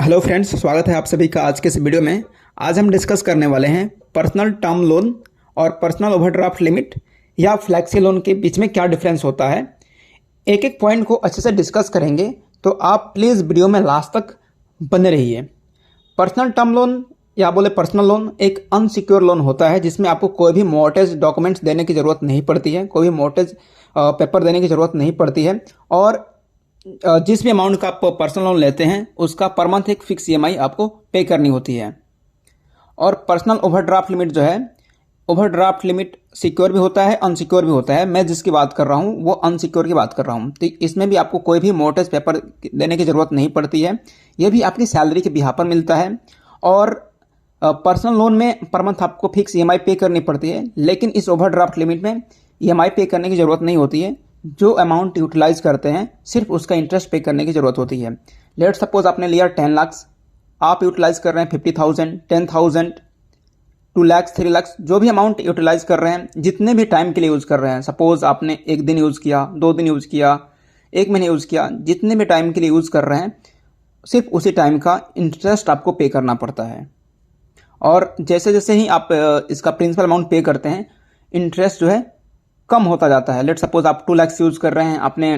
Hello friends, स्वागत है आप सभी का आज के इस वीडियो में। आज हम डिस्कस करने वाले हैं पर्सनल टर्म लोन और पर्सनल ओवरड्राफ्ट लिमिट या फ्लैक्सी लोन के बीच में क्या डिफरेंस होता है। एक एक पॉइंट को अच्छे से डिस्कस करेंगे, तो आप प्लीज़ वीडियो में लास्ट तक बने रहिए। पर्सनल टर्म लोन या बोले पर्सनल लोन एक अनसिक्योर लोन होता है जिसमें आपको कोई भी मॉर्टगेज डॉक्यूमेंट्स देने की ज़रूरत नहीं पड़ती है, कोई भी मॉर्टगेज पेपर देने की ज़रूरत नहीं पड़ती है और जिस भी अमाउंट का आप पर्सनल लोन लेते हैं उसका पर मंथ एक फिक्स ईएमआई आपको पे करनी होती है। और पर्सनल ओवरड्राफ्ट लिमिट जो है, ओवरड्राफ्ट लिमिट सिक्योर भी होता है, अनसिक्योर भी होता है। मैं जिसकी बात कर रहा हूँ वो अनसिक्योर की बात कर रहा हूँ। तो इसमें भी आपको कोई भी मॉर्टगेज पेपर देने की ज़रूरत नहीं पड़ती है, यह भी आपकी सैलरी के बिहाफ पर मिलता है। और पर्सनल लोन में पर मंथ आपको फिक्स ईएमआई पे करनी पड़ती है, लेकिन इस ओवरड्राफ्ट लिमिट में ईएमआई पे करने की ज़रूरत नहीं होती है। जो अमाउंट यूटिलाइज करते हैं सिर्फ उसका इंटरेस्ट पे करने की ज़रूरत होती है। लेट सपोज आपने लिया 10 लाख, आप यूटिलाइज कर रहे हैं 50,000, 10,000, 2 लाख, 3 लाख, जो भी अमाउंट यूटिलाइज कर रहे हैं, जितने भी टाइम के लिए यूज़ कर रहे हैं। सपोज आपने एक दिन यूज़ किया, 2 दिन यूज़ किया, 1 महीने यूज़ किया, जितने भी टाइम के लिए यूज़ कर रहे हैं सिर्फ उसी टाइम का इंटरेस्ट आपको पे करना पड़ता है। और जैसे जैसे ही आप इसका प्रिंसिपल अमाउंट पे करते हैं, इंटरेस्ट जो है कम होता जाता है। लेट सपोज आप 2 लाख यूज़ कर रहे हैं, आपने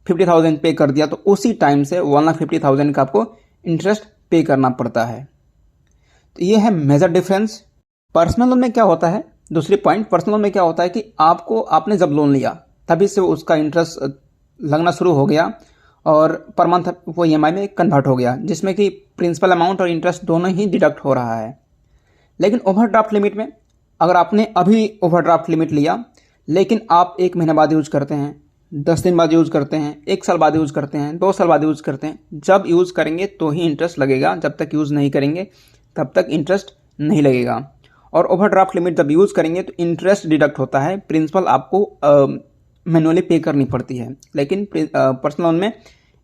50,000 पे कर दिया, तो उसी टाइम से 1,50,000 का आपको इंटरेस्ट पे करना पड़ता है। तो ये है मेजर डिफरेंस। पर्सनल लोन में क्या होता है, दूसरी पॉइंट, पर्सनल लोन में क्या होता है कि आपने जब लोन लिया तभी से उसका इंटरेस्ट लगना शुरू हो गया और पर मंथ वो ईएमआई में कन्वर्ट हो गया, जिसमें कि प्रिंसिपल अमाउंट और इंटरेस्ट दोनों ही डिडक्ट हो रहा है। लेकिन ओवरड्राफ्ट लिमिट में अगर आपने अभी ओवरड्राफ्ट लिमिट लिया लेकिन आप 1 महीने बाद यूज़ करते हैं, 10 दिन बाद यूज़ करते हैं, 1 साल बाद यूज़ करते हैं, 2 साल बाद यूज़ करते हैं, जब यूज़ करेंगे तो ही इंटरेस्ट लगेगा, जब तक यूज़ नहीं करेंगे तब तक इंटरेस्ट नहीं लगेगा। और ओवरड्राफ्ट लिमिट जब यूज़ करेंगे तो इंटरेस्ट डिडक्ट होता है, प्रिंसिपल आपको मैनुअली पे करनी पड़ती है। लेकिन पर्सनल लोन में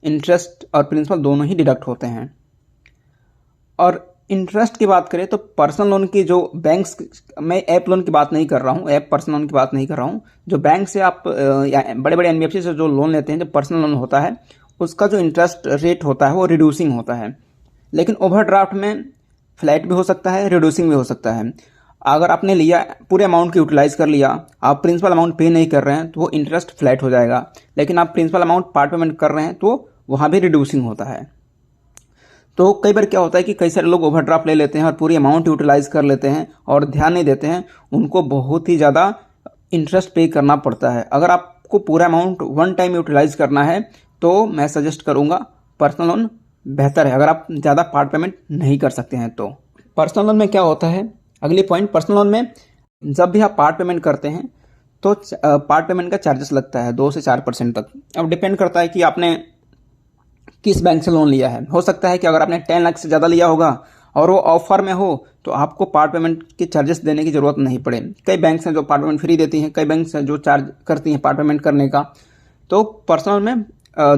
इंटरेस्ट और प्रिंसिपल दोनों ही डिडक्ट होते हैं। और इंटरेस्ट की बात करें तो पर्सनल लोन की जो बैंक्स, मैं ऐप लोन की बात नहीं कर रहा हूँ, ऐप पर्सनल लोन की बात नहीं कर रहा हूँ, जो बैंक से आप या बड़े बड़े एनबीएफसी से जो लोन लेते हैं, जो पर्सनल लोन होता है उसका जो इंटरेस्ट रेट होता है वो रिड्यूसिंग होता है। लेकिन ओवरड्राफ्ट में फ्लैट भी हो सकता है, रिड्यूसिंग भी हो सकता है। अगर आपने लिया, पूरे अमाउंट को यूटिलाइज कर लिया, आप प्रिंसिपल अमाउंट पे नहीं कर रहे हैं तो वो इंटरेस्ट फ्लैट हो जाएगा। लेकिन आप प्रिंसिपल अमाउंट पार्ट पेमेंट कर रहे हैं तो वहाँ भी रिड्यूसिंग होता है। तो कई बार क्या होता है कि कई सारे लोग ओवरड्राफ्ट ले लेते हैं और पूरी अमाउंट यूटिलाइज कर लेते हैं और ध्यान नहीं देते हैं, उनको बहुत ही ज़्यादा इंटरेस्ट पे करना पड़ता है। अगर आपको पूरा अमाउंट वन टाइम यूटिलाइज करना है तो मैं सजेस्ट करूंगा पर्सनल लोन बेहतर है, अगर आप ज़्यादा पार्ट पेमेंट नहीं कर सकते हैं तो। पर्सनल लोन में क्या होता है, अगली पॉइंट, पर्सनल लोन में जब भी आप पार्ट पेमेंट करते हैं तो पार्ट पेमेंट का चार्जेस लगता है 2 से 4% तक। अब डिपेंड करता है कि आपने किस बैंक से लोन लिया है। हो सकता है कि अगर आपने 10 लाख से ज़्यादा लिया होगा और वो ऑफर में हो तो आपको पार्ट पेमेंट के चार्जेस देने की ज़रूरत नहीं पड़े। कई बैंक्स हैं जो पार्ट पेमेंट फ्री देती हैं, कई बैंक्स हैं जो चार्ज करती हैं पार्ट पेमेंट करने का। तो पर्सनल में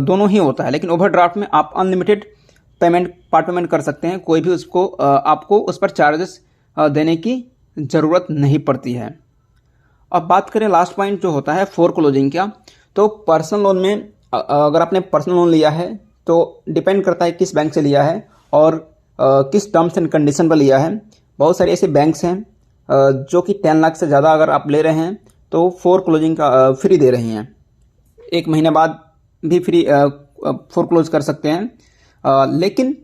दोनों ही होता है, लेकिन ओवरड्राफ्ट में आप अनलिमिटेड पेमेंट, पार्ट पेमेंट कर सकते हैं, कोई भी उसको आपको उस पर चार्जेस देने की ज़रूरत नहीं पड़ती है। अब बात करें लास्ट पॉइंट जो होता है फोरक्लोजिंग का। तो पर्सनल लोन में अगर आपने पर्सनल लोन लिया है तो डिपेंड करता है किस बैंक से लिया है और किस टर्म्स एंड कंडीशन पर लिया है। बहुत सारे ऐसे बैंक्स हैं जो कि 10 लाख से ज़्यादा अगर आप ले रहे हैं तो फोरक्लोजिंग का फ्री दे रही हैं, 1 महीने बाद भी फ्री फोरक्लोज कर सकते हैं। लेकिन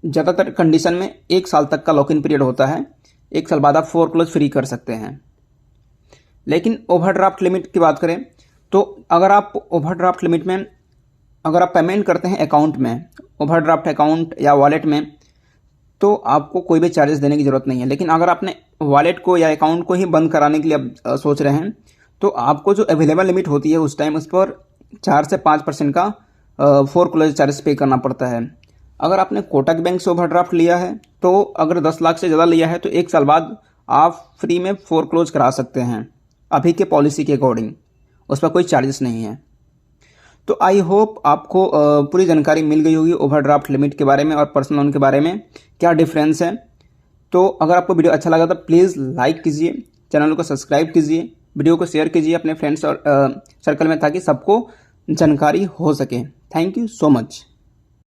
ज़्यादातर कंडीशन में 1 साल तक का लॉक इन पीरियड होता है, 1 साल बाद आप फोरक्लोज फ्री कर सकते हैं। लेकिन ओवरड्राफ्ट लिमिट की बात करें तो अगर आप ओवरड्राफ्ट लिमिट में अगर आप पेमेंट करते हैं अकाउंट में, ओवरड्राफ्ट अकाउंट या वॉलेट में, तो आपको कोई भी चार्जेस देने की ज़रूरत नहीं है। लेकिन अगर आपने वॉलेट को या अकाउंट को ही बंद कराने के लिए आप सोच रहे हैं तो आपको जो अवेलेबल लिमिट होती है उस टाइम उस पर 4 से 5% का फोरक्लोज चार्जेस पे करना पड़ता है। अगर आपने कोटक बैंक से ओवरड्राफ्ट लिया है तो अगर 10 लाख से ज़्यादा लिया है तो 1 साल बाद आप फ्री में फोरक्लोज करा सकते हैं, अभी के पॉलिसी के अकॉर्डिंग, उस पर कोई चार्जेस नहीं है। तो आई होप आपको पूरी जानकारी मिल गई होगी ओवरड्राफ्ट लिमिट के बारे में और पर्सनल लोन के बारे में क्या डिफरेंस है। तो अगर आपको वीडियो अच्छा लगा तो प्लीज़ लाइक कीजिए, चैनल को सब्सक्राइब कीजिए, वीडियो को शेयर कीजिए अपने फ्रेंड्स और सर्कल में ताकि सबको जानकारी हो सके। Thank you so much.